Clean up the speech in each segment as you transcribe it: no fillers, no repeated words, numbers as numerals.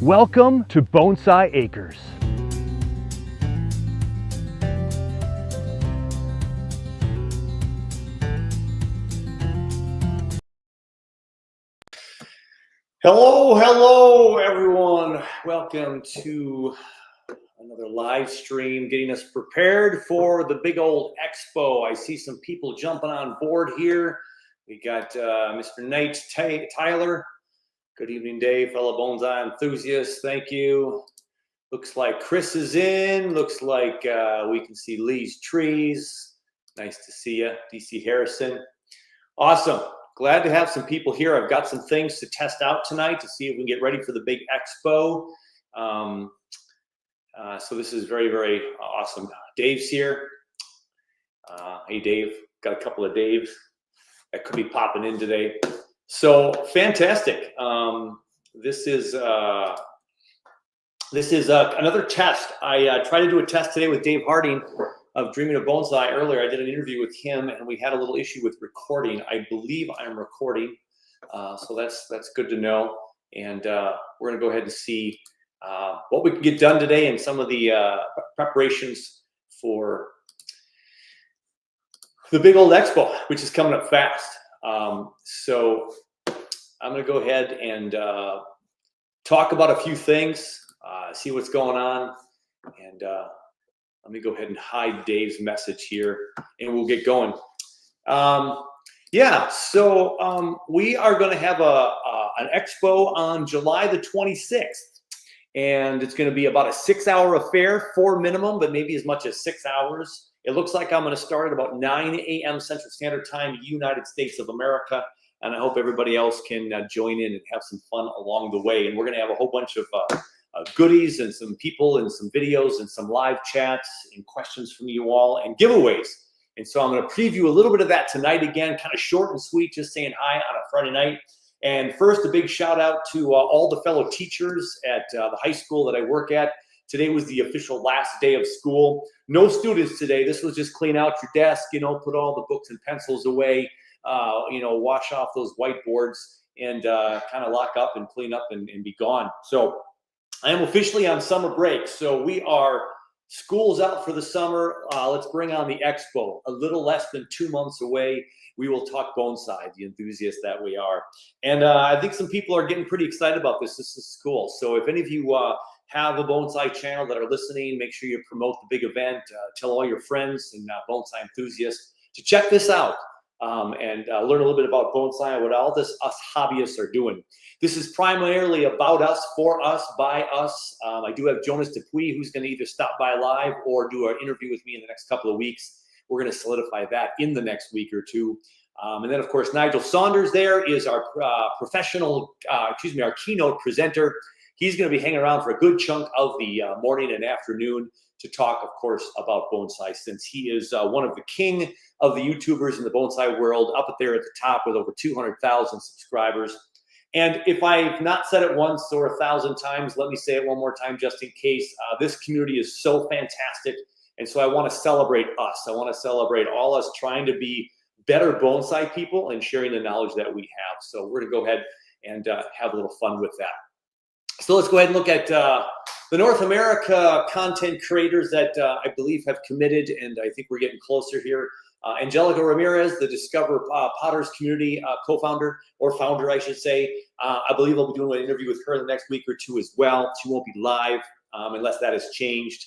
Welcome to Bonesai Acres. Hello, everyone. Welcome to another live stream, getting us prepared for the big old expo. I see some people jumping on board here. We got Mr. Knight Tyler. Good evening, Dave, fellow bonsai enthusiasts. Thank you. Looks like Chris is in. Looks like we can see Lee's trees. Nice to see you, DC Harrison. Awesome. Glad to have some people here. I've got some things to test out tonight to see if we can get ready for the big expo. So this is very, very awesome. Dave's here. Hey, Dave. Got a couple of Daves that could be popping in today. So fantastic. This is another test. I tried to do a test today with Dave Harding of Dreaming of Bonsai earlier. I did an interview with him and we had a little issue with recording. I believe I'm recording. So that's good to know. And we're gonna go ahead and see what we can get done today and some of the preparations for the big old expo, which is coming up fast. So I'm gonna go ahead and talk about a few things, see what's going on, and let me go ahead and hide Dave's message here, and we'll get going. Yeah, so we are going to have an expo on July the 26th, and it's going to be about a 6-hour affair, 4 minimum, but maybe as much as 6 hours. It looks like I'm going to start at about 9 a.m. Central Standard Time, United States of America, and I hope everybody else can join in and have some fun along the way. And we're going to have a whole bunch of goodies and some people and some videos and some live chats and questions from you all and giveaways. And so I'm going to preview a little bit of that tonight again, kind of short and sweet, just saying hi on a Friday night. And first, a big shout out to all the fellow teachers at the high school that I work at. Today was the official last day of school. No students today. This was just clean out your desk, put all the books and pencils away, wash off those whiteboards and kind of lock up and clean up and be gone. So I am officially on summer break. So we are school's out for the summer. Let's bring on the expo. A little less than 2 months away. We will talk bonsai, the enthusiasts that we are. And I think some people are getting pretty excited about this. This is cool. So if any of you have a bonsai channel that are listening, make sure you promote the big event. Tell all your friends and bonsai enthusiasts to check this out. And learn a little bit about bonsai and what all us hobbyists are doing. This is primarily about us, for us, by us. I do have Jonas Dupuis, who's going to either stop by live or do an interview with me in the next couple of weeks. We're going to solidify that in the next week or two. And then, of course, Nigel Saunders there is our our keynote presenter. He's going to be hanging around for a good chunk of the morning and afternoon to talk, of course, about bonsai, since he is one of the king of the YouTubers in the bonsai world, up there at the top with over 200,000 subscribers. And if I've not said it once or 1,000 times, let me say it one more time just in case. This community is so fantastic. And so I want to celebrate us. I want to celebrate all us trying to be better bonsai people and sharing the knowledge that we have. So we're going to go ahead and have a little fun with that. So let's go ahead and look at the North America content creators that I believe have committed, and I think we're getting closer here. Angelica Ramirez, the Discover Potters community co-founder, or founder, I should say. I believe I'll be doing an interview with her in the next week or two as well. She won't be live unless that has changed.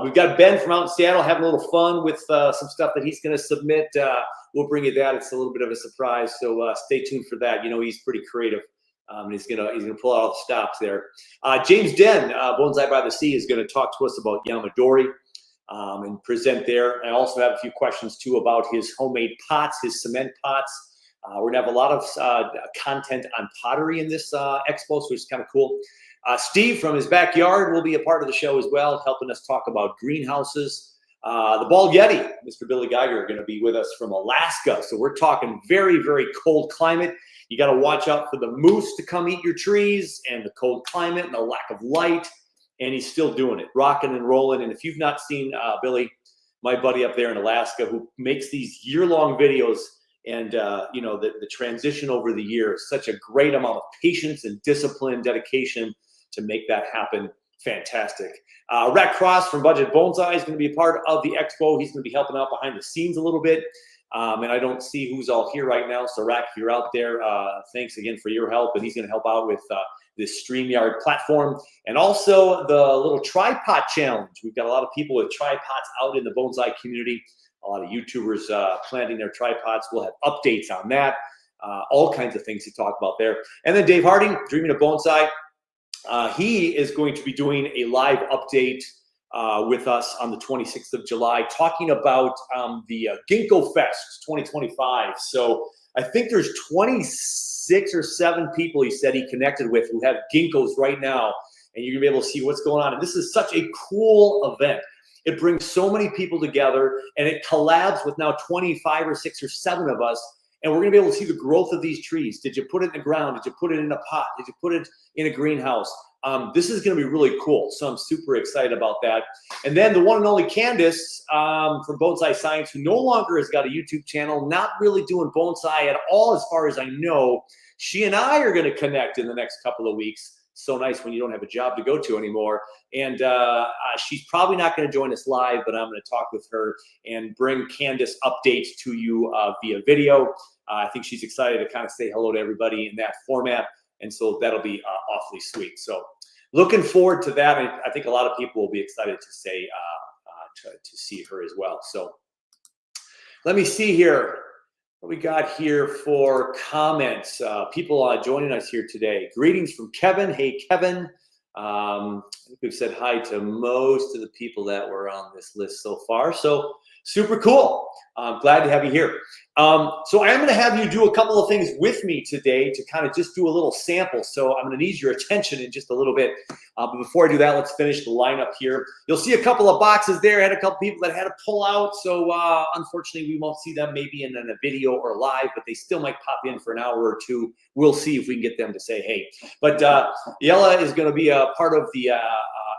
We've got Ben from out in Seattle having a little fun with some stuff that he's going to submit. We'll bring you that. It's a little bit of a surprise, so stay tuned for that. He's pretty creative. And he's gonna pull out all the stops there. James Den, Bonsai by the Sea, is gonna talk to us about Yamadori and present there. I also have a few questions too about his homemade pots, his cement pots. We're gonna have a lot of content on pottery in this expo, which is kind of cool. Steve from his backyard will be a part of the show as well, helping us talk about greenhouses. The Bald Yeti, Mr. Billy Geiger, are going to be with us from Alaska. So we're talking very, very cold climate. You got to watch out for the moose to come eat your trees and the cold climate and the lack of light. And he's still doing it, rocking and rolling. And if you've not seen Billy, my buddy up there in Alaska, who makes these year-long videos, and the transition over the years, such a great amount of patience and discipline, dedication to make that happen. Fantastic. Rack Cross from Budget Bonsai is going to be a part of the expo. He's going to be helping out behind the scenes a little bit. And I don't see who's all here right now. So Rack, if you're out there, thanks again for your help. And he's going to help out with this StreamYard platform and also the little tripod challenge. We've got a lot of people with tripods out in the bonsai community. A lot of YouTubers planting their tripods. We'll have updates on that. All kinds of things to talk about there. And then Dave Harding, Dreaming of Bonsai. He is going to be doing a live update with us on the 26th of July, talking about the Ginkgo Fest 2025. So I think there's 26 or 7 people he said he connected with who have ginkgos right now, and you're gonna be able to see what's going on. And this is such a cool event. It brings so many people together, and it collabs with now 25 or 6 or 7 of us. And we're going to be able to see the growth of these trees. Did you put it in the ground? Did you put it in a pot? Did you put it in a greenhouse? This is going to be really cool. So I'm super excited about that. And then the one and only Candace from Bonsai Science, who no longer has got a YouTube channel, not really doing bonsai at all as far as I know. She and I are going to connect in the next couple of weeks. So nice when you don't have a job to go to anymore. And she's probably not going to join us live, but I'm going to talk with her and bring Candace updates to you via video. I think she's excited to kind of say hello to everybody in that format. And so that'll be awfully sweet. So looking forward to that. I think a lot of people will be excited to say, to see her as well. So let me see here. What we got here for comments? People joining us here today. Greetings from Kevin. Hey, Kevin. I think we've said hi to most of the people that were on this list so far. So super cool. Glad to have you here. So I am going to have you do a couple of things with me today to kind of just do a little sample. So I'm going to need your attention in just a little bit. But before I do that, let's finish the lineup here. You'll see a couple of boxes there. I had a couple people that had to pull out. So unfortunately, we won't see them maybe in a video or live, but they still might pop in for an hour or two. We'll see if we can get them to say hey. But Yella is going to be a part of the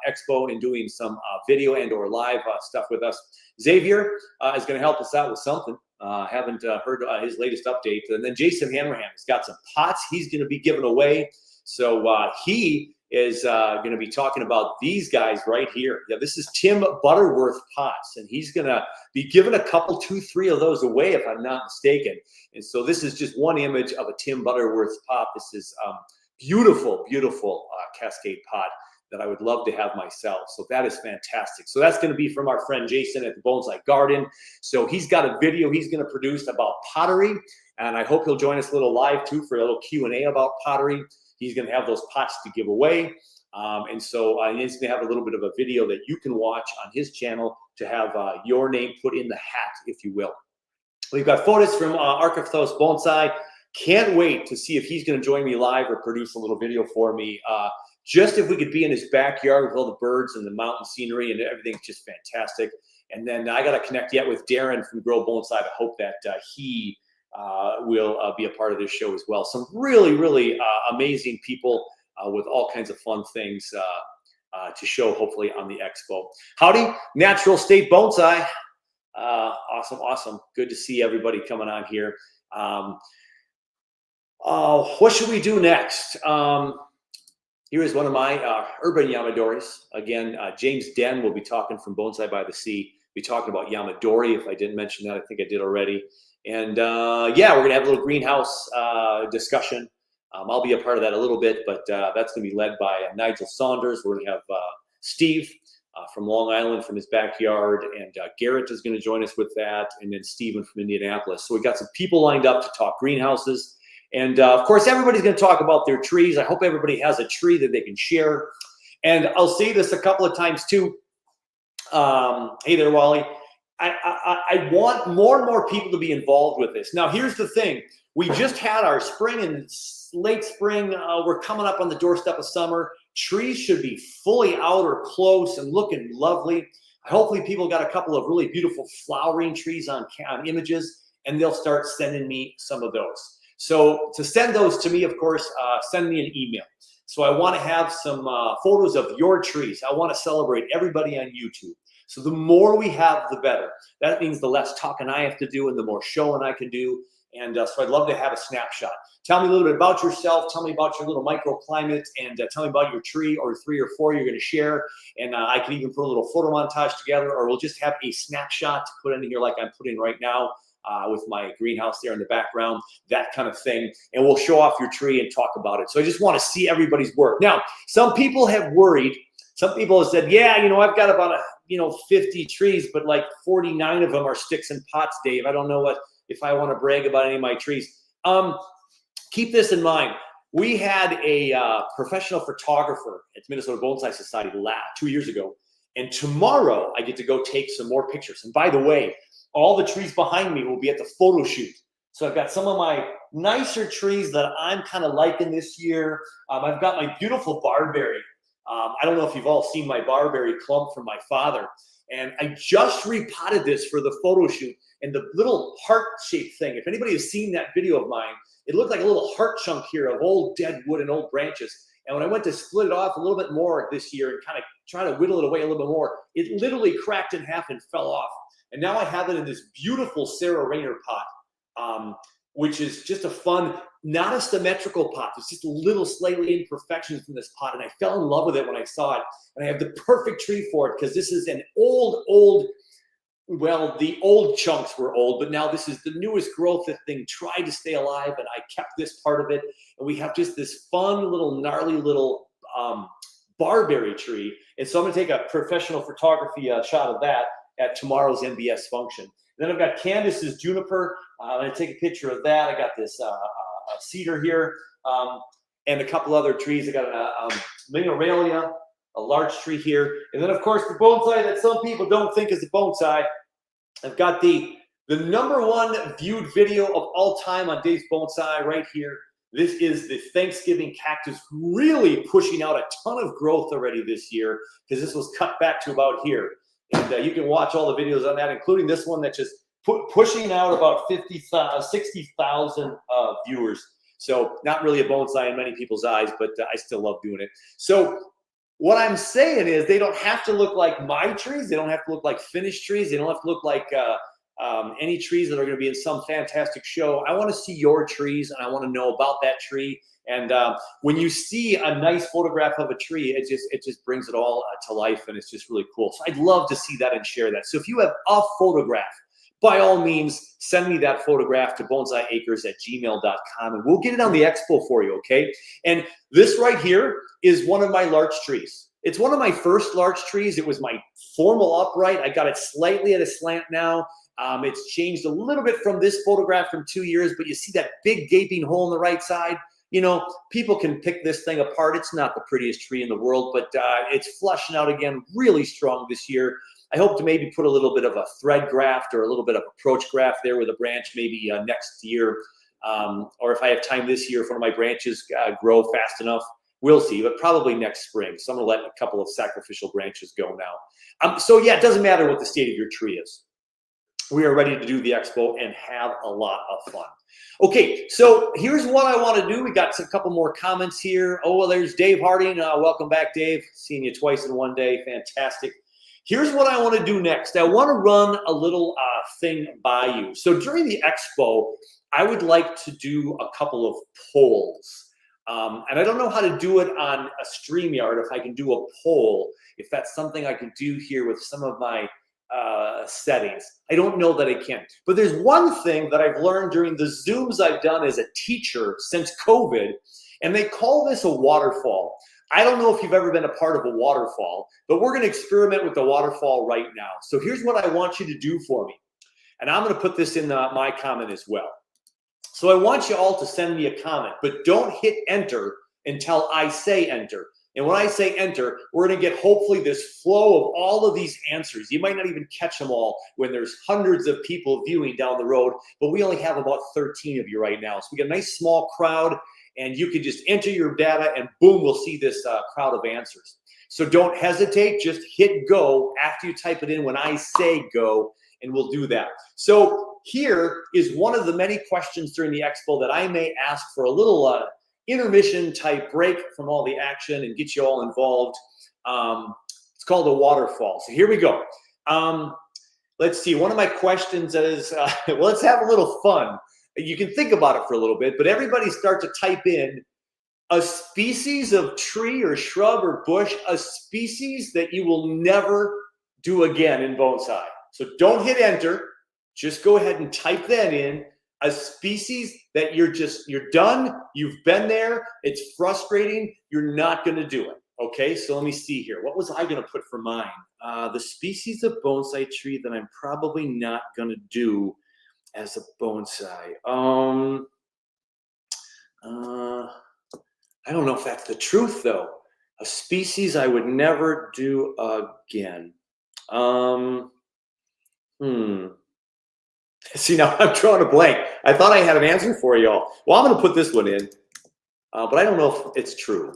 expo and doing some video and or live stuff with us. Xavier is going to help us out with something. Haven't heard his latest update. And then Jason Hammerham has got some pots he's going to be giving away. So he is going to be talking about these guys right here. Yeah, this is Tim Butterworth pots, and he's going to be giving a couple, 2, 3 of those away if I'm not mistaken. And so this is just one image of a Tim Butterworth pot. This is beautiful, beautiful Cascade pot that I would love to have myself. So that is fantastic. So that's going to be from our friend Jason at the Bonsai Garden. So he's got a video he's going to produce about pottery, and I hope he'll join us a little live too for a little Q&A about pottery. He's going to have those pots to give away. And so he's going to have a little bit of a video that you can watch on his channel to have your name put in the hat, if you will. We've got photos from Archithos Bonsai. Can't wait to see if he's going to join me live or produce a little video for me. Just if we could be in his backyard with all the birds and the mountain scenery and everything's just fantastic. And then I got to connect yet with Darren from Grow Bonsai to hope that he will be a part of this show as well. Some really, really amazing people with all kinds of fun things to show hopefully on the expo. Howdy, Natural State Bonsai. Awesome, awesome. Good to see everybody coming on here. What should we do next? Here is one of my urban Yamadoris. Again, James Den will be talking from Bonsai by the Sea. Be talking about Yamadori. If I didn't mention that, I think I did already. And yeah, we're gonna have a little greenhouse discussion. I'll be a part of that a little bit, but that's gonna be led by Nigel Saunders. We're gonna have Steve from Long Island from his backyard, and Garrett is gonna join us with that, and then Stephen from Indianapolis. So we got some people lined up to talk greenhouses. And of course, everybody's going to talk about their trees. I hope everybody has a tree that they can share. And I'll say this a couple of times too. Hey there, Wally. I want more and more people to be involved with this. Now, here's the thing. We just had our spring and late spring. We're coming up on the doorstep of summer. Trees should be fully out or close and looking lovely. Hopefully, people got a couple of really beautiful flowering trees on images, and they'll start sending me some of those. So to send those to me, of course, send me an email. So I want to have some photos of your trees. I want to celebrate everybody on YouTube. So the more we have, the better. That means the less talking I have to do and the more showing I can do. And so I'd love to have a snapshot. Tell me a little bit about yourself. Tell me about your little microclimate, and tell me about your tree or 3 or 4 you're going to share. And I can even put a little photo montage together, or we'll just have a snapshot to put in here like I'm putting right now with my greenhouse there in the background, that kind of thing. And we'll show off your tree and talk about it. So I just want to see everybody's work. Now, some people have worried. Some people have said, yeah, you know, I've got about 50 trees, but like 49 of them are sticks and pots, Dave. I don't know if I want to brag about any of my trees. Keep this in mind. We had a professional photographer at the Minnesota Bonsai Society 2 years ago. And tomorrow I get to go take some more pictures. And by the way, all the trees behind me will be at the photo shoot. So I've got some of my nicer trees that I'm kind of liking this year. I've got my beautiful barberry. I don't know if you've all seen my barberry clump from my father. And I just repotted this for the photo shoot. And the little heart-shaped thing, if anybody has seen that video of mine, it looked like a little heart chunk here of old dead wood and old branches. And when I went to split it off a little bit more this year and kind of try to whittle it away a little bit more, it literally cracked in half and fell off. And now I have it in this beautiful Sarah Rayner pot, which is just a fun, not a symmetrical pot. It's just little slightly imperfections in this pot. And I fell in love with it when I saw it. And I have the perfect tree for it because this is an old, well, the old chunks were old, but now this is the newest growth. The thing tried to stay alive, and I kept this part of it. And we have just this fun little gnarly little barberry tree. And so I'm going to take a professional photography shot of that at tomorrow's NBS function. And then I've got Candace's juniper. I'm going to take a picture of that. I got this cedar here and a couple other trees. I got a Mineralia, a large tree here. And then, of course, the bonsai that some people don't think is a bonsai. I've got the #1 viewed video of all time on Dave's Bonsai right here. This is the Thanksgiving cactus, really pushing out a ton of growth already this year because this was cut back to about here. And you can watch all the videos on that, including this one that's just pushing out about 60,000 viewers. So not really a bonsai in many people's eyes, but I still love doing it. So what I'm saying is they don't have to look like my trees. They don't have to look like finished trees. They don't have to look like any trees that are going to be in some fantastic show. I want to see your trees, and I want to know about that tree. And when you see a nice photograph of a tree, it just brings it all to life, and it's just really cool. So I'd love to see that and share that. So if you have a photograph, by all means, send me that photograph to bonsaiacres@gmail.com, and we'll get it on the Expo for you, okay? And this right here is one of my large trees. It's one of my first large trees. It was my formal upright. I got it slightly at a slant now. It's changed a little bit from this photograph from 2 years, but you see that big gaping hole on the right side? You know, people can pick this thing apart. It's not the prettiest tree in the world, but it's flushing out again really strong this year. I hope to maybe put a little bit of a thread graft or a little bit of approach graft there with a branch maybe next year. Or if I have time this year, if one of my branches grow fast enough, we'll see, but probably next spring. So I'm going to let a couple of sacrificial branches go now. So yeah, it doesn't matter what the state of your tree is. We are ready to do the Expo and have a lot of fun. Okay, so here's what I want to do. We got a couple more comments here. Oh, well, there's Dave Harding. Welcome back, Dave. Seeing you twice in one day. Fantastic. Here's what I want to do next. I want to run a little thing by you. So during the Expo, I would like to do a couple of polls. And I don't know how to do it on a StreamYard, if I can do a poll, if that's something I can do here with some of my settings. I don't know that I can. But there's one thing that I've learned during the Zooms I've done as a teacher since COVID, and they call this a waterfall. I don't know if you've ever been a part of a waterfall, but we're going to experiment with the waterfall right now. So here's what I want you to do for me. And I'm going to put this in my comment as well. So I want you all to send me a comment, but don't hit enter until I say enter. And when I say enter, we're going to get hopefully this flow of all of these answers. You might not even catch them all when there's hundreds of people viewing down the road, but we only have about 13 of you right now. So we got a nice small crowd, and you can just enter your data and boom, we'll see this crowd of answers. So don't hesitate, just hit go after you type it in when I say go, and we'll do that. So here is one of the many questions during the Expo that I may ask for a little intermission type break from all the action and get you all involved. It's called a waterfall. So here we go. Let's see. One of my questions is, well, let's have a little fun. You can think about it for a little bit, but everybody start to type in a species of tree or shrub or bush, a species that you will never do again in bonsai. So don't hit enter. Just go ahead and type that in. A species that you're done. You've been there. It's frustrating. You're not going to do it. Okay, so let me see here. What was I going to put for mine? The species of bonsai tree that I'm probably not going to do as a bonsai. I don't know if that's the truth, though. A species I would never do again. See, now I'm drawing a blank. I thought I had an answer for y'all. Well, I'm going to put this one in, but I don't know if it's true.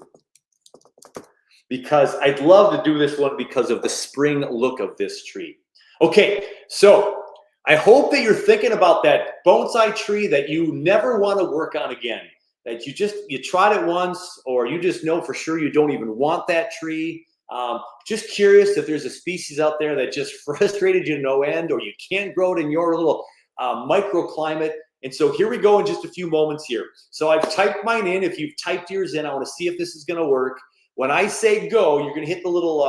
Because I'd love to do this one because of the spring look of this tree. Okay, so I hope that you're thinking about that bonsai tree that you never want to work on again. That you tried it once, or you just know for sure you don't even want that tree. Just curious if there's a species out there that just frustrated you no end, or you can't grow it in your little microclimate. And so here we go in just a few moments here. So I've typed mine in. If you've typed yours in, I want to see if this is going to work. When I say go, you're going to hit the little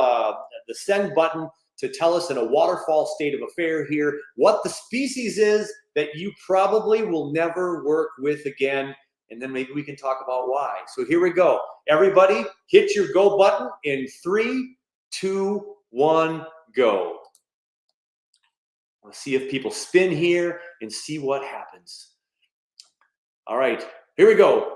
the send button to tell us in a waterfall state of affair here what the species is that you probably will never work with again. And then maybe we can talk about why. So here we go. Everybody, hit your go button in 3, 2, 1, go. Let's see if people spin here and see what happens. All right, here we go.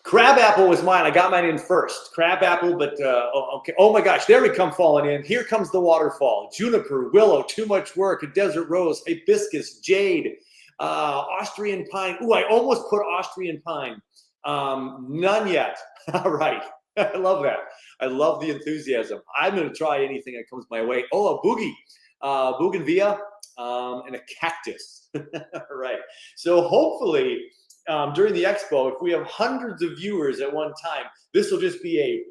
Crabapple was mine. I got mine in first. Crabapple, but okay. Oh my gosh, there we come falling in. Here comes the waterfall. Juniper, willow, too much work. A desert rose, hibiscus, jade, Austrian pine. Ooh, I almost put Austrian pine. None yet. All right. I love that. I love the enthusiasm. I'm going to try anything that comes my way. Oh, a boogie, bougainvillea, and a cactus. All right. So hopefully, during the expo, if we have hundreds of viewers at one time, this will just be a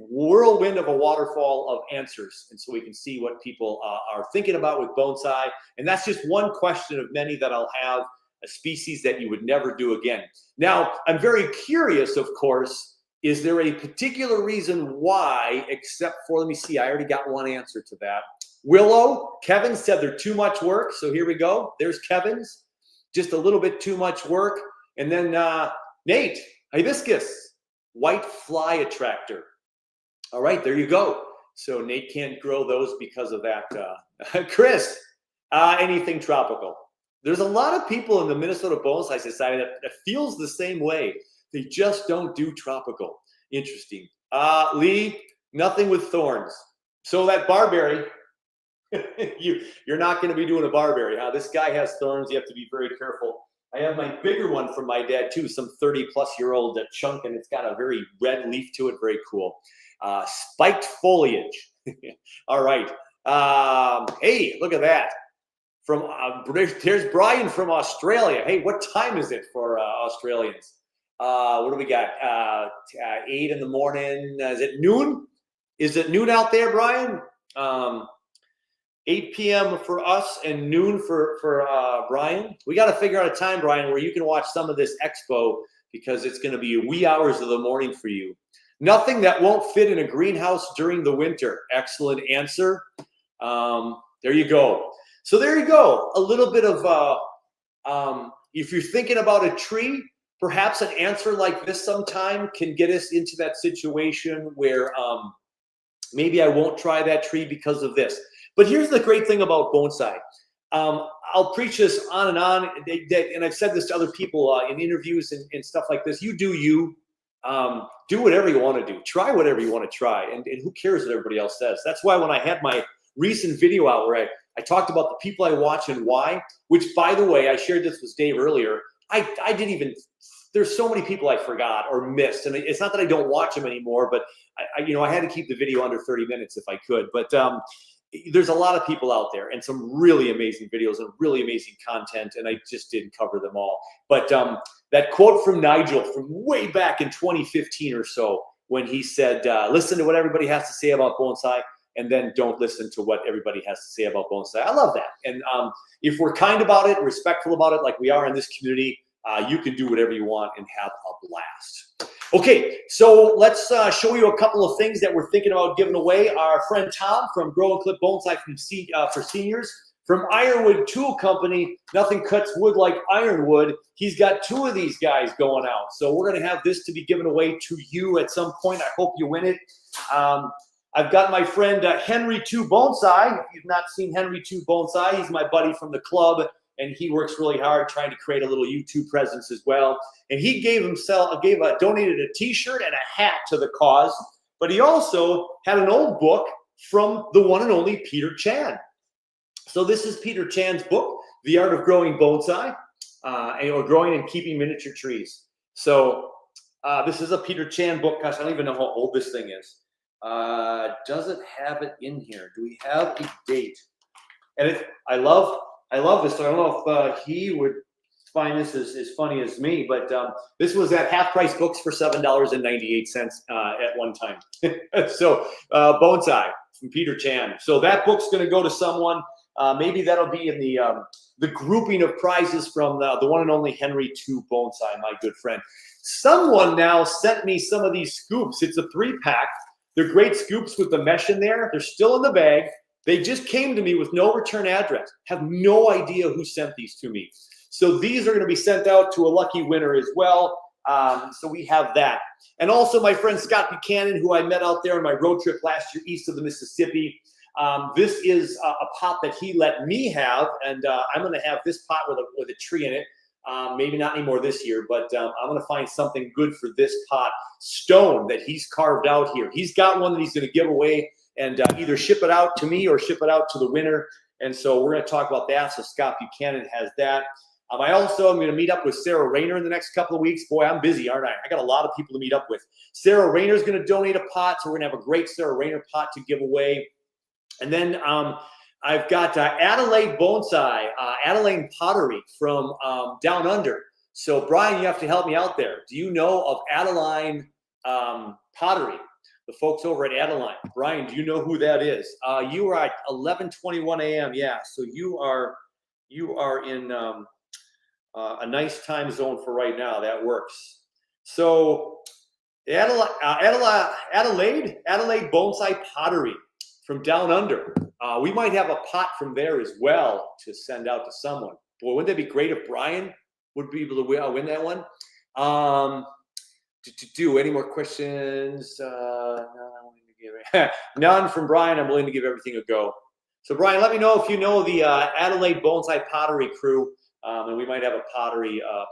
whirlwind of a waterfall of answers. And so we can see what people are thinking about with bonsai. And that's just one question of many that I'll have, a species that you would never do again. Now, I'm very curious, of course, is there a particular reason why, except for, let me see, I already got one answer to that. Willow, Kevin said they're too much work. So here we go. There's Kevin's. Just a little bit too much work. And then Nate, hibiscus, white fly attractor. All right, there you go. So Nate can't grow those because of that. Chris, anything tropical. There's a lot of people in the Minnesota Bonsai Society that feels the same way. They just don't do tropical. Interesting. Lee, nothing with thorns. So that barberry, you're not going to be doing a barberry. This guy has thorns. You have to be very careful. I have my bigger one from my dad too, some 30-plus-year-old chunk, and it's got a very red leaf to it. Very cool. Spiked foliage. All right. Hey, look at that. There's Brian from Australia. Hey, what time is it for Australians? What do we got? 8 in the morning. Is it noon? Is it noon out there, Brian? 8 p.m. for us and noon for Brian. We got to figure out a time, Brian, where you can watch some of this expo because it's going to be wee hours of the morning for you. Nothing that won't fit in a greenhouse during the winter. Excellent answer. There you go. So there you go. A little bit of, if you're thinking about a tree, perhaps an answer like this sometime can get us into that situation where maybe I won't try that tree because of this. But here's the great thing about bonsai. I'll preach this on and on, and I've said this to other people in interviews and stuff like this. You do you. Do whatever you want to do. Try whatever you want to try, and who cares what everybody else says. That's why when I had my recent video out where I talked about the people I watch and why, which, by the way, I shared this with Dave earlier. I didn't even – there's so many people I forgot or missed, and it's not that I don't watch them anymore, but I had to keep the video under 30 minutes if I could. But there's a lot of people out there and some really amazing videos and really amazing content, and I just didn't cover them all. But that quote from Nigel from way back in 2015 or so when he said, listen to what everybody has to say about bonsai and then don't listen to what everybody has to say about bonsai. I love that. And if we're kind about it, respectful about it, like we are in this community, you can do whatever you want and have a blast. Okay, so let's show you a couple of things that we're thinking about giving away. Our friend Tom from Grow and Clip Bonsai for seniors, from Ironwood Tool Company. Nothing cuts wood like ironwood. He's got 2 of these guys going out. So we're going to have this to be given away to you at some point. I hope you win it. I've got my friend Henry 2 Bonsai. If you've not seen Henry 2 Bonsai, he's my buddy from the club, and he works really hard trying to create a little YouTube presence as well. And he donated a t-shirt and a hat to the cause, but he also had an old book from the one and only Peter Chan. So this is Peter Chan's book, The Art of Growing Bonsai, or Growing and Keeping Miniature Trees. So this is a Peter Chan book. Gosh, I don't even know how old this thing is. Does it have it in here? Do we have a date? And I love this. So I don't know if he would find this as funny as me, but this was at Half Price Books for $7.98 at one time. So Bonsai from Peter Chan. So that book's going to go to someone. Maybe that'll be in the grouping of prizes from the one and only Henry 2 Bonsai, my good friend. Someone now sent me some of these scoops. It's a 3-pack. They're great scoops with the mesh in there. They're still in the bag. They just came to me with no return address. Have no idea who sent these to me. So these are going to be sent out to a lucky winner as well. So we have that. And also my friend Scott Buchanan, who I met out there on my road trip last year east of the Mississippi. This is a pot that he let me have, and I'm going to have this pot with a tree in it. Maybe not anymore this year, but I'm going to find something good for this pot stone that he's carved out here. He's got one that he's going to give away and either ship it out to me or ship it out to the winner. And so we're going to talk about that. So Scott Buchanan has that. I also am going to meet up with Sarah Rayner in the next couple of weeks. Boy, I'm busy, aren't I? I got a lot of people to meet up with. Sarah Rayner is going to donate a pot, so we're going to have a great Sarah Rayner pot to give away. And then I've got Adelaide Bonsai, Adelaide Pottery from Down Under. So Brian, you have to help me out there. Do you know of Adelaide Pottery? The folks over at Adeline. Brian, do you know who that is? You are at 11:21 a.m. Yeah, so you are in a nice time zone for right now. That works. So Adelaide Bonsai Pottery from Down Under. We might have a pot from there as well to send out to someone. Boy, wouldn't that be great if Brian would be able to win that one? Any more questions? None from Brian. I'm willing to give everything a go. So Brian, let me know if you know the Adelaide Bonsai Pottery crew, and we might have a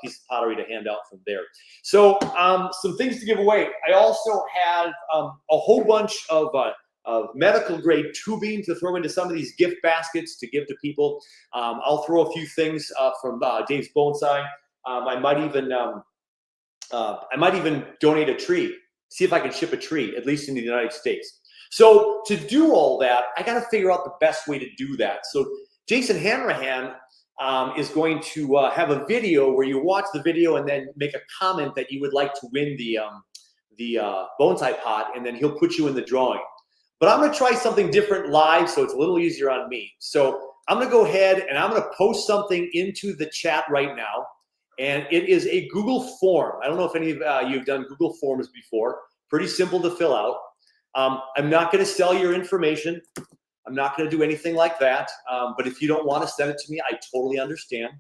piece of pottery to hand out from there. So some things to give away. I also have a whole bunch of medical grade tubing to throw into some of these gift baskets to give to people. I'll throw a few things from Dave's Bonsai. I might even donate a tree, see if I can ship a tree, at least in the United States. So to do all that, I got to figure out the best way to do that. So Jason Hanrahan is going to have a video where you watch the video and then make a comment that you would like to win the bonsai pot, and then he'll put you in the drawing. But I'm going to try something different live, so it's a little easier on me. So I'm going to go ahead and I'm going to post something into the chat right now. And it is a Google form. I don't know if any of you have done Google Forms before. Pretty simple to fill out. I'm not going to sell your information. I'm not going to do anything like that. But if you don't want to send it to me, I totally understand.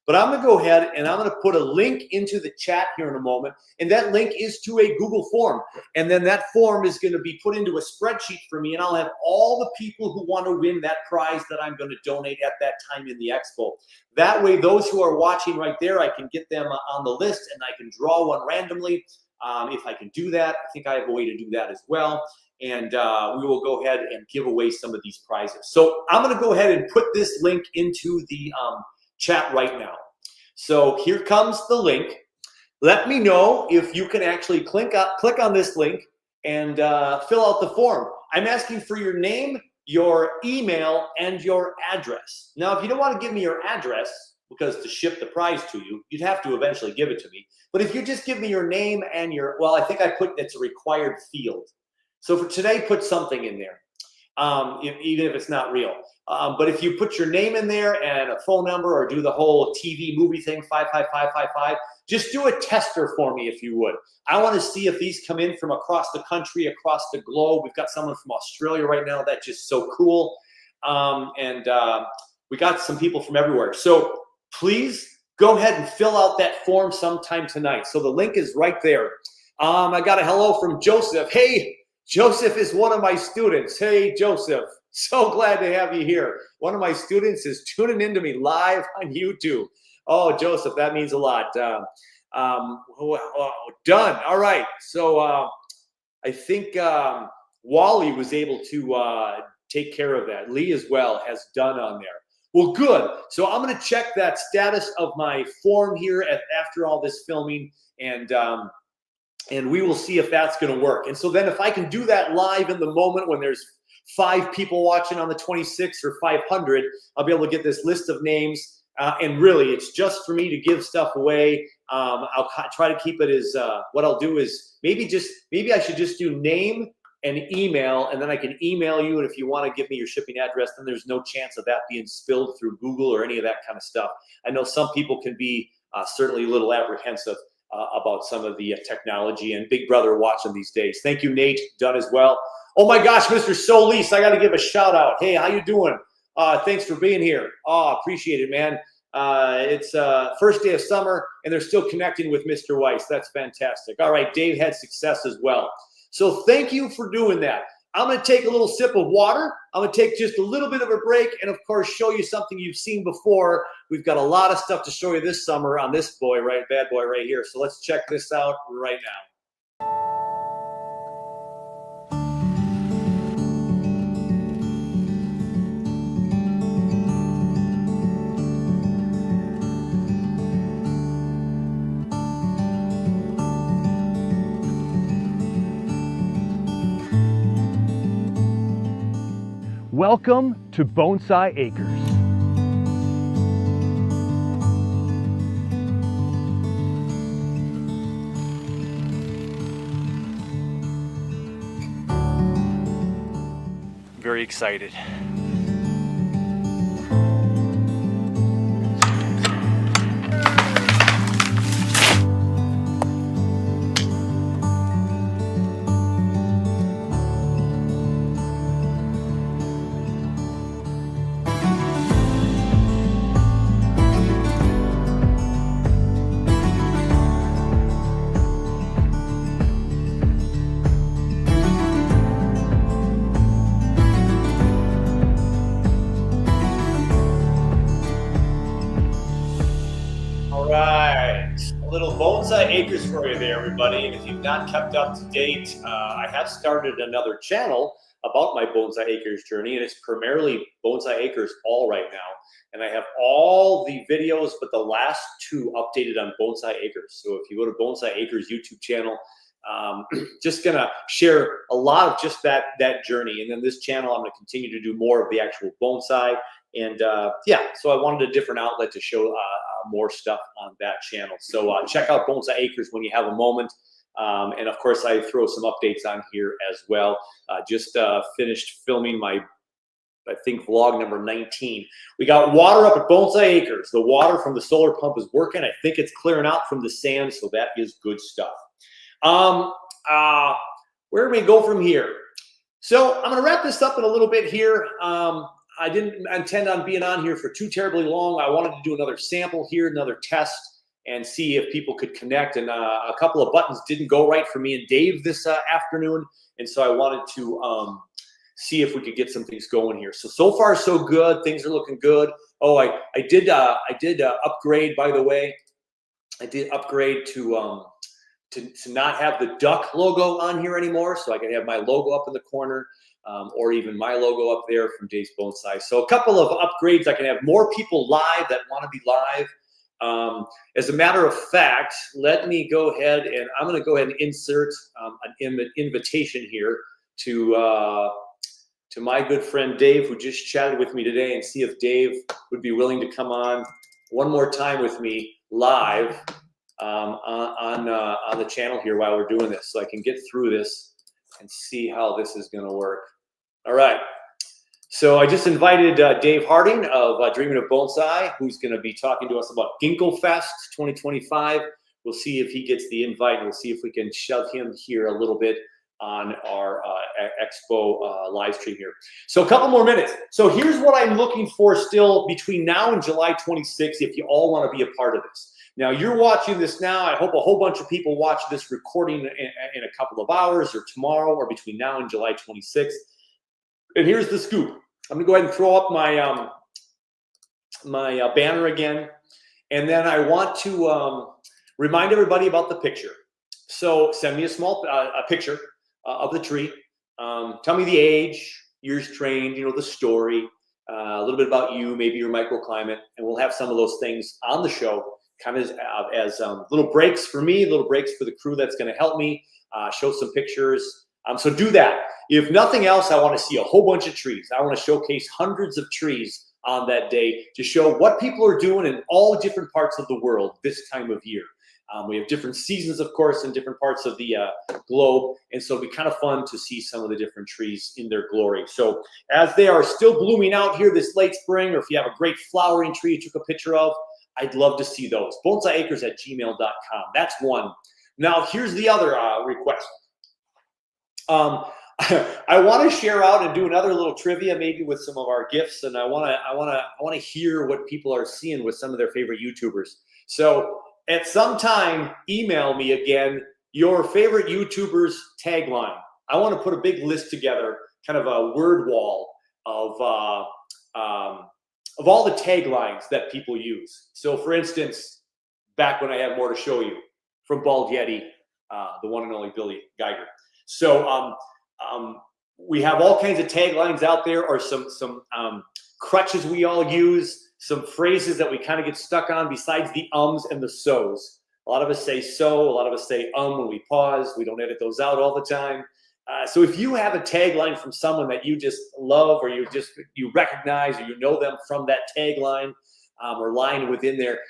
But I'm going to go ahead and I'm going to put a link into the chat here in a moment. And that link is to a Google form. And then that form is going to be put into a spreadsheet for me. And I'll have all the people who want to win that prize that I'm going to donate at that time in the expo. That way, those who are watching right there, I can get them on the list and I can draw one randomly. If I can do that, I think I have a way to do that as well. And we will go ahead and give away some of these prizes. So I'm going to go ahead and put this link into the chat right now. So here comes the link. Let me know if you can actually click on this link and fill out the form. I'm asking for your name, your email, and your address. Now, if you don't want to give me your address, because to ship the prize to you, you'd have to eventually give it to me. But if you just give me your name and your, well, I think I put it's a required field. So for today, put something in there. even if it's not real. But if you put your name in there and a phone number, or do the whole TV movie thing, 55555, just do a tester for me if you would. I want to see if these come in from across the country, across the globe. We've got someone from Australia right now. That's just so cool. We got some people from everywhere. So please go ahead and fill out that form sometime tonight. So the link is right there. I got a hello from Joseph. Hey, Joseph is one of my students. Hey, Joseph. So glad to have you here. One of my students is tuning into me live on YouTube. Oh, Joseph, that means a lot. Done. All right. So I think Wally was able to take care of that. Lee as well has done on there. Well, good. So I'm going to check that status of my form here after all this filming, and we will see if that's going to work. And so then if I can do that live in the moment when there's 5 people watching on the 26th or 500, I'll be able to get this list of names. And really, it's just for me to give stuff away. I'll try to keep it as what I'll do is maybe I should just do name and email, and then I can email you. And if you want to give me your shipping address, then there's no chance of that being spilled through Google or any of that kind of stuff. I know some people can be certainly a little apprehensive about some of the technology, and Big Brother watching these days. Thank you, Nate. Done as well. Oh my gosh, Mr. Solis, I got to give a shout out. Hey, how you doing? Thanks for being here. Oh, appreciate it, man. It's first day of summer, and they're still connecting with Mr. Weiss. That's fantastic. All right, Dave had success as well. So thank you for doing that. I'm going to take a little sip of water. I'm going to take just a little bit of a break and, of course, show you something you've seen before. We've got a lot of stuff to show you this summer on this bad boy right here. So let's check this out right now. Welcome to Bonsai Acres. Very excited. Little Bonesai Acres for you there, everybody. And if you've not kept up to date, I have started another channel about my Bonsai Acres journey, and it's primarily Bonsai Acres all right now. And I have all the videos, but the last 2 updated on Bonsai Acres. So if you go to Bonsai Acres YouTube channel, just gonna share a lot of just that journey. And then this channel, I'm gonna continue to do more of the actual bonsai. And yeah, so I wanted a different outlet to show more stuff on that channel. So check out Bonsai Acres when you have a moment. And of course, I throw some updates on here as well. Just finished filming my, I think, vlog number 19. We got water up at Bonsai Acres. The water from the solar pump is working. I think it's clearing out from the sand, so that is good stuff. Where do we go from here? So I'm going to wrap this up in a little bit here. I didn't intend on being on here for too terribly long. I wanted to do another sample here, another test, and see if people could connect. And a couple of buttons didn't go right for me and Dave this afternoon. And so I wanted to see if we could get some things going here. So far, so good. Things are looking good. Oh, I did upgrade, by the way. I did upgrade to not have the duck logo on here anymore. So I can have my logo up in the corner. Or even my logo up there from Dave's Bonsai. So a couple of upgrades. I can have more people live that want to be live. As a matter of fact, let me go ahead and I'm going to go ahead and insert an invitation here to my good friend Dave, who just chatted with me today, and see if Dave would be willing to come on one more time with me live on the channel here while we're doing this, so I can get through this and see how this is going to work. All right, So I just invited Dave Harding of Dreaming of Bonsai, who's going to be talking to us about Ginkgo Fest 2025. We'll see if he gets the invite, and we'll see if we can shove him here a little bit on our Expo live stream here. So a couple more minutes. So here's what I'm looking for still between now and July 26th, if you all want to be a part of this. Now, you're watching this now. I hope a whole bunch of people watch this recording in a couple of hours or tomorrow or between now and July 26th. And here's the scoop. I'm going to go ahead and throw up my my banner again. And then I want to remind everybody about the picture. So send me a small a picture of the tree. Tell me the age, years trained, the story, a little bit about you, maybe your microclimate. And we'll have some of those things on the show, kind of as little breaks for me, little breaks for the crew that's going to help me show some pictures. So do that. If nothing else, I want to see a whole bunch of trees. I want to showcase hundreds of trees on that day to show what people are doing in all different parts of the world this time of year. We have different seasons, of course, in different parts of the globe. And so it'll be kind of fun to see some of the different trees in their glory. So as they are still blooming out here this late spring, or if you have a great flowering tree you took a picture of, I'd love to see those. Bonsaiacres@gmail.com. That's one. Now, here's the other request. I want to share out and do another little trivia, maybe with some of our gifts, and I want to hear what people are seeing with some of their favorite YouTubers. So at some time, email me again your favorite YouTubers tagline. I want to put a big list together, kind of a word wall of all the taglines that people use. So, for instance, back when I have more to show you, from Bald Yeti, the one and only Billy Geiger. So we have all kinds of taglines out there, or some crutches we all use, some phrases that we kind of get stuck on besides the ums and the so's. A lot of us say so, a lot of us say when we pause. We don't edit those out all the time. So if you have a tagline from someone that you just love, or you recognize, or you know them from that tagline or line within there,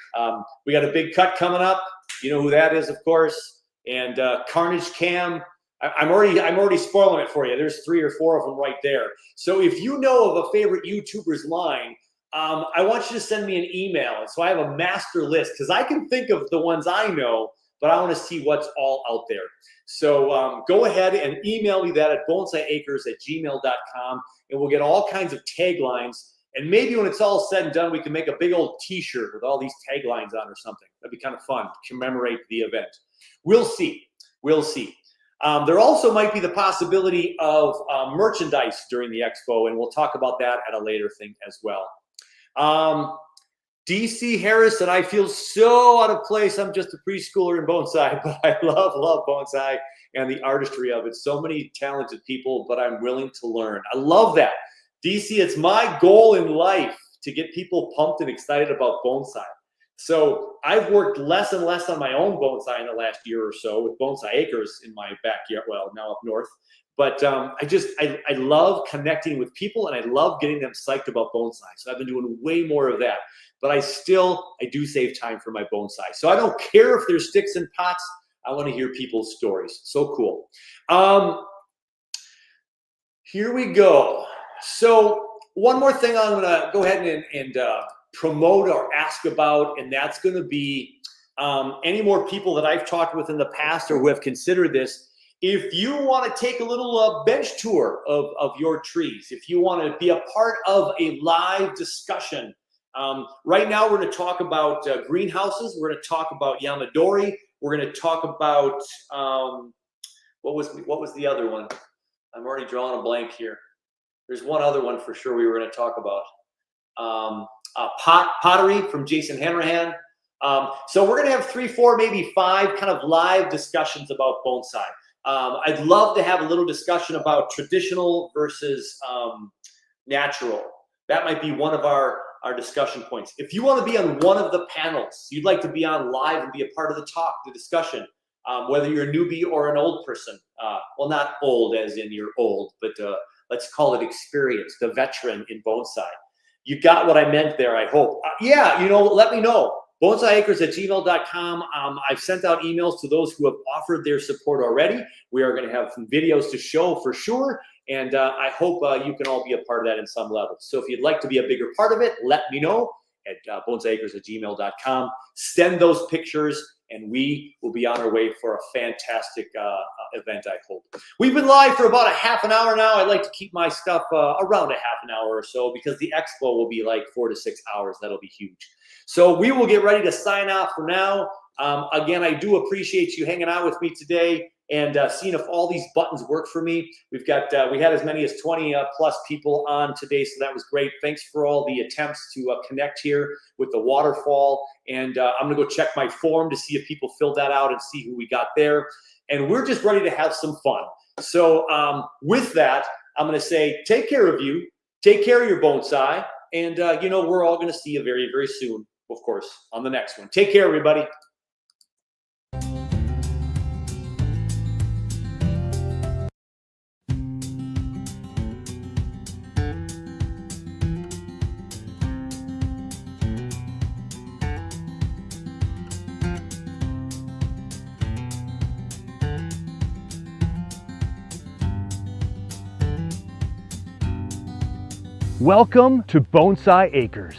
we got a big cut coming up. You know who that is, of course. And Carnage Cam, I'm already spoiling it for you. There's 3 or 4 of them right there. So if you know of a favorite YouTuber's line, I want you to send me an email. And so I have a master list, because I can think of the ones I know, but I want to see what's all out there. So go ahead and email me that at bonsaiacres@gmail.com, and we'll get all kinds of taglines. And maybe when it's all said and done, we can make a big old T-shirt with all these taglines on or something. That'd be kind of fun to commemorate the event. We'll see. We'll see. There also might be the possibility of merchandise during the expo, and we'll talk about that at a later thing as well. DC Harris, and I feel so out of place. I'm just a preschooler in bonsai, but I love bonsai and the artistry of it. So many talented people, but I'm willing to learn. I love that. DC, it's my goal in life to get people pumped and excited about bonsai. So I've worked less and less on my own bonsai in the last year or so with Bonesai Acres in my backyard, well, now up north. But I love connecting with people, and I love getting them psyched about bonsai. So I've been doing way more of that. But I do save time for my bonsai. So I don't care if there's sticks and pots. I want to hear people's stories. So cool. Here we go. So one more thing I'm going to go ahead and promote or ask about, and that's going to be any more people that I've talked with in the past or who have considered this. If you want to take a little bench tour of your trees, if you want to be a part of a live discussion, right now we're going to talk about greenhouses. We're going to talk about Yamadori. We're going to talk about what was the other one? I'm already drawing a blank here. There's one other one for sure we were going to talk about. Pottery from Jason Hanrahan. So we're going to have 3, 4, maybe 5 kind of live discussions about bonsai. I'd love to have a little discussion about traditional versus natural. That might be one of our discussion points. If you want to be on one of the panels, you'd like to be on live and be a part of the talk, the discussion, whether you're a newbie or an old person. Well, not old as in you're old, but let's call it experienced, the veteran in bonsai. You got what I meant there, I hope. Yeah, let me know. Bonsaiacres@gmail.com. I've sent out emails to those who have offered their support already. We are going to have some videos to show for sure. And I hope you can all be a part of that in some level. So if you'd like to be a bigger part of it, let me know at bonesaiacres@gmail.com. Send those pictures, and we will be on our way for a fantastic event, I hope. We've been live for about a half an hour now. I like to keep my stuff around a half an hour or so because the expo will be like 4 to 6 hours. That'll be huge. So we will get ready to sign off for now. Again, I do appreciate you hanging out with me today and seeing if all these buttons work for me. We had as many as 20 plus people on today, so that was great. Thanks for all the attempts to connect here with the waterfall. And I'm gonna go check my form to see if people filled that out and see who we got there. And we're just ready to have some fun. So with that, I'm gonna say, take care of you, take care of your bonsai, and we're all gonna see you very, very soon, of course, on the next one. Take care, everybody. Welcome to Bonsai Acres.